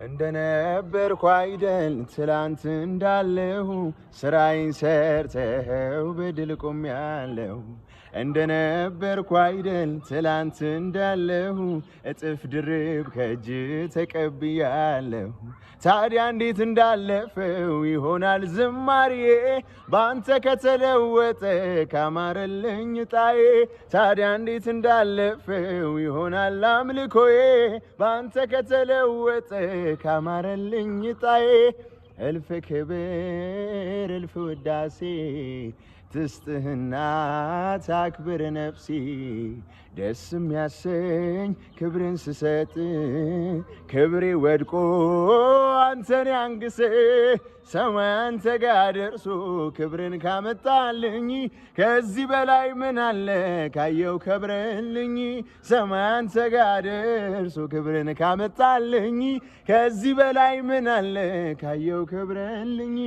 እንደነበርኩ አይደል ትላንት እንዳለሁ ስራዬን ሰርተኸው በድል ቆሜያለሁ። እንደነበርኩ አይደል ትላንት እንዳለሁ እጥፍ ድርብ ከእጅ ተቀብያለሁ። ታዲያ እንዴት እንዳለፈው ይሆናል ዝማሬ ባንተ ከተለወጠ ካማረልኝ ጣዬ። ታዲያ እንዴት እንዳለፈው ይሆናል አምልኮዬ ባንተ ከተለወጠ ካማረልኝ ጣዬ። እልፍ ክብር እልፍ ውዳሴ ትስጥህና ታክብር ነፍሴ። ደስ የሚያሰኝ ክብርን ስሰጥ ክብሬ ወድቆ አንተን ያንግስ። ሰማይ አንተ ጋር ደርሶ ክብርን ካመጣልኝ ከዚህ በላይ ምን አለ ካየው ከብረልኝ። ሰማይ አንተ ጋር ደርሶ ክብርን ካመጣልኝ ከዚህ በላይ ምን አለ ካየው ከብረልኝ።